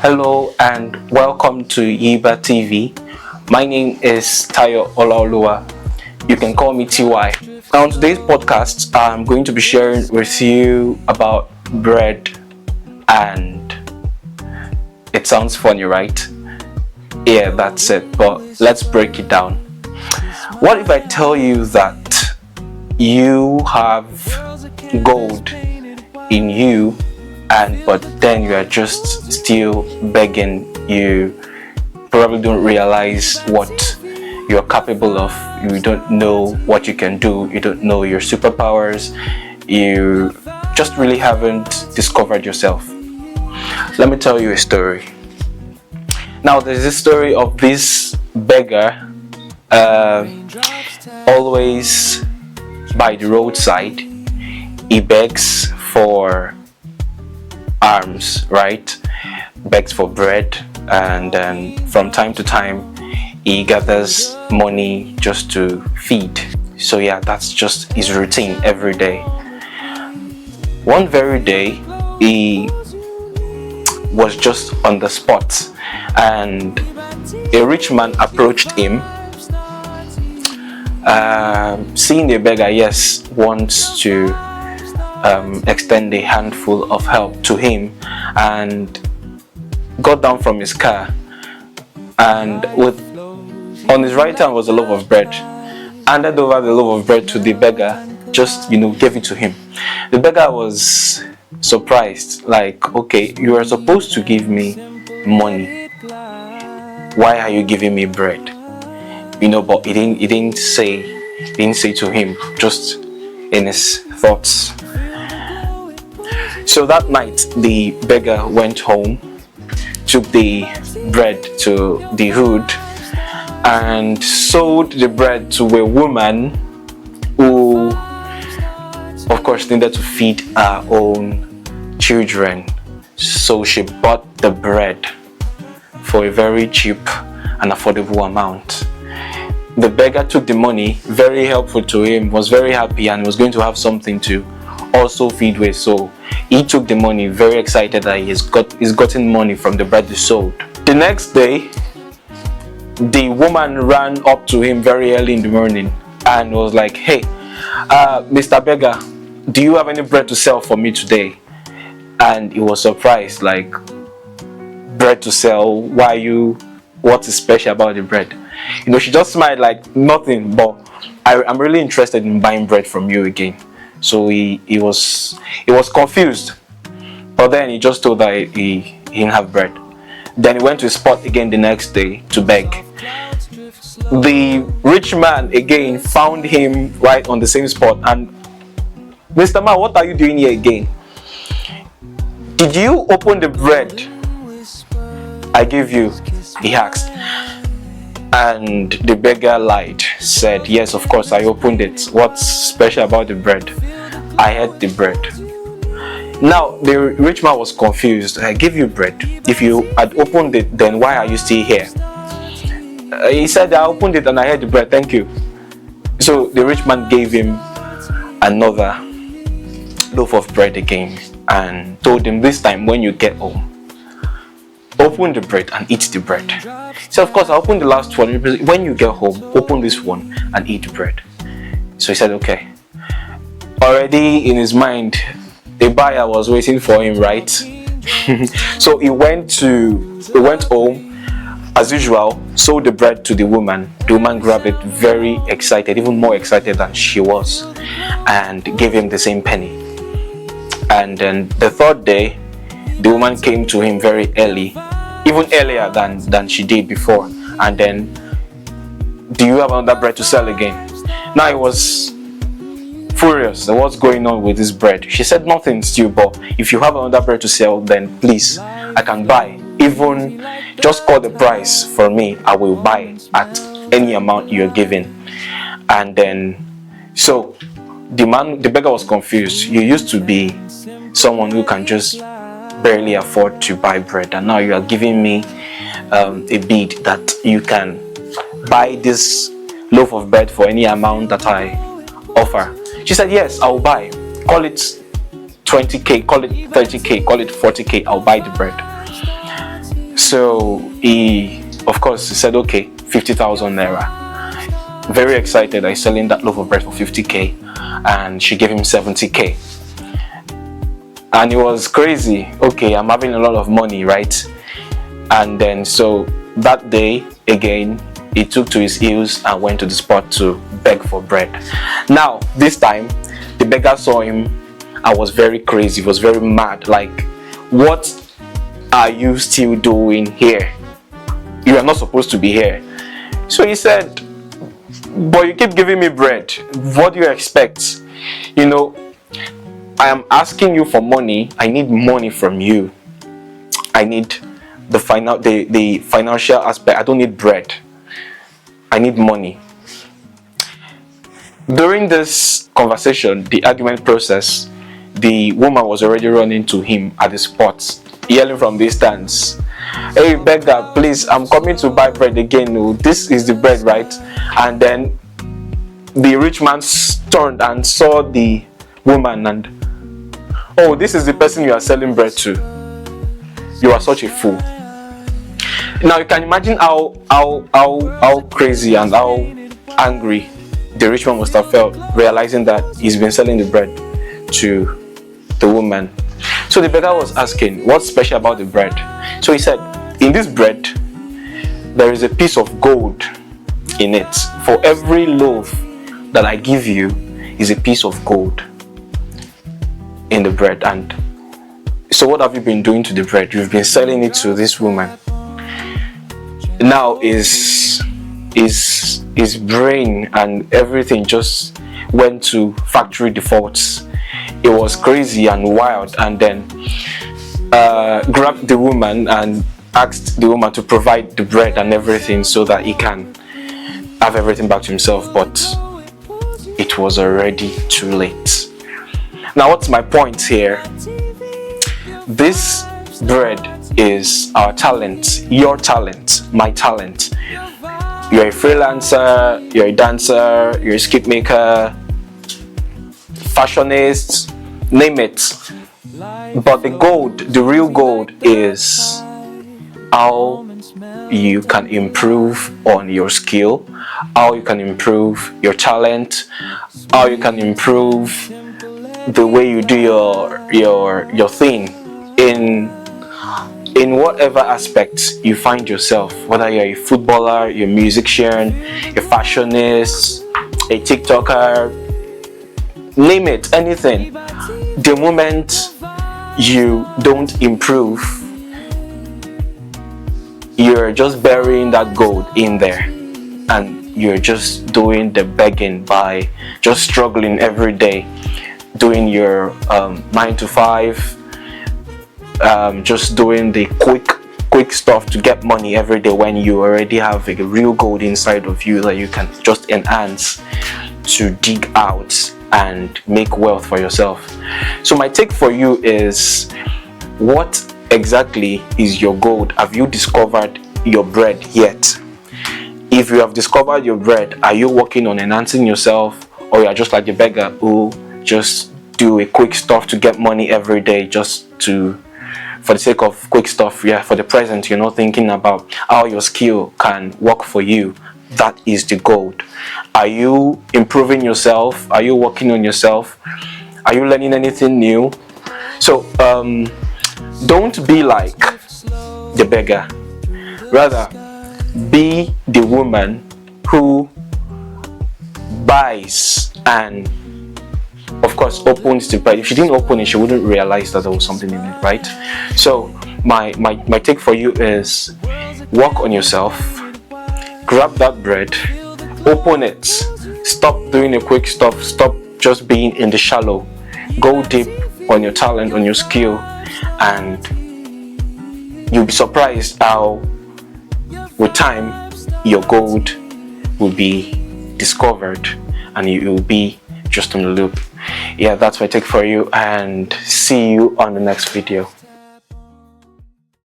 Hello and welcome to Yiba TV. My name is Tayo Olaoluwa. You can call me TY. Now, on today's podcast, I'm going to be sharing with you about bread, and it sounds funny, right? Yeah, that's it. But let's break it down. What if I tell you that you have gold in you, but then you are just still begging? You probably don't realize what you're capable of. You don't know what you can do. You don't know your superpowers. You just really haven't discovered yourself. Let me tell you a story. Now, there's this story of this beggar, always by the roadside. He begs for alms, right? Begs for bread, and then from time to time he gathers money just to feed. So yeah, that's just his routine every day. One very day he was just on the spot, and a rich man approached him. Seeing the beggar, yes, wants to extend a handful of help to him, and got down from his car, and on his right hand was a loaf of bread. Handed over the loaf of bread to the beggar, just gave it to him. The beggar was surprised, like, okay, you are supposed to give me money, why are you giving me bread? But he didn't say to him, just in his thoughts. So that night the beggar went home, took the bread to the hood, and sold the bread to a woman who, of course, needed to feed her own children. So she bought the bread for a very cheap and affordable amount. The beggar took the money, very helpful to him, was very happy, and was going to have something to also feed with. So he took the money, very excited that he's gotten money from the bread he sold. The next day, the woman ran up to him very early in the morning and was like, hey, Mr. Beggar, do you have any bread to sell for me today? And he was surprised, like, bread to sell? What is special about the bread? She just smiled like nothing, but I'm really interested in buying bread from you again. So he was confused, but then he just told that he didn't have bread. Then he went to his spot again the next day to beg. The rich man again found him right on the same spot, and, Mr. Man, what are you doing here again? Did you open the bread I gave you? He asked. And the beggar lied, said, yes, of course I opened it. What's special about the bread? I had the bread. Now the rich man was confused. I gave you bread. If you had opened it, then why are you still here? He said, I opened it and I had the bread, thank you. So the rich man gave him another loaf of bread again, and told him, this time when you get home, open the bread and eat the bread. So of course I opened the last one. When you get home, open this one and eat the bread. So he said, okay. Already in his mind, the buyer was waiting for him, right? So he went home as usual, sold the bread to the woman. The woman grabbed it, very excited, even more excited than she was, and gave him the same penny. And then the third day, the woman came to him very early, even earlier than she did before, and then, do you have another bread to sell again? Now he was furious. What's going on with this bread? She said, nothing still, but if you have another bread to sell, then please, I can buy. Even just call the price for me, I will buy at any amount you're giving. And then, so the beggar was confused. You used to be someone who can just barely afford to buy bread, and now you are giving me a bid that you can buy this loaf of bread for any amount that I offer. She said, yes, I'll buy. Call it 20k, call it 30k, call it 40k, I'll buy the bread. So he, of course, he said, okay, 50,000 naira. Very excited. I selling that loaf of bread for 50k, and she gave him 70k. And it was crazy. Okay, I'm having a lot of money, right? And then so that day again, he took to his heels and went to the spot to beg for bread. Now this time, the beggar saw him and was very crazy, was very mad. Like, what are you still doing here? You are not supposed to be here. So he said, but you keep giving me bread. What do you expect? You know, I am asking you for money. I need money from you. I need the financial aspect. I don't need bread. I need money. During this conversation, the argument process, the woman was already running to him at the spot, yelling from distance, "Hey beggar, please, I'm coming to buy bread again. Oh, this is the bread, right?" And then the rich man turned and saw the woman and, "Oh, this is the person you are selling bread to. You are such a fool." Now you can imagine how crazy and how angry the rich man must have felt, realizing that he's been selling the bread to the woman. So the beggar was asking, what's special about the bread? So he said, in this bread, there is a piece of gold in it. For every loaf that I give you is a piece of gold in the bread. And so what have you been doing to the bread? You've been selling it to this woman. Now his brain and everything just went to factory defaults. It was crazy and wild, and then grabbed the woman and asked the woman to provide the bread and everything so that he can have everything back to himself. But it was already too late. Now what's my point here? This bread is our talent, your talent, my talent. You're a freelancer, you're a dancer, you're a skip maker, fashionist, name it. But the gold, the real gold, is how you can improve on your skill, how you can improve your talent, how you can improve the way you do your thing in whatever aspect you find yourself, whether you're a footballer, you're a musician, a fashionist, a TikToker, name it, anything. The moment you don't improve, you're just burying that gold in there, and you're just doing the begging by just struggling every day, doing your 9 to 5, just doing the quick stuff to get money every day, when you already have a real gold inside of you that you can just enhance to dig out and make wealth for yourself. So my take for you is, what exactly is your gold? Have you discovered your bread yet? If you have discovered your bread, are you working on enhancing yourself, or you are just like the beggar who just do a quick stuff to get money every day, just for the sake of quick stuff? Yeah, for the present, you're not thinking about how your skill can work for you. That is the gold. Are you improving yourself? Are you working on yourself? Are you learning anything new? So don't be like the beggar. Rather, be the woman who buys and, of course, opens the bread. If she didn't open it, she wouldn't realize that there was something in it, right? So my take for you is, work on yourself, grab that bread, open it, stop doing the quick stuff, stop just being in the shallow, go deep on your talent, on your skill, and you'll be surprised how with time your gold will be discovered and you will be just on the loop. Yeah, that's my take for you, and see you on the next video.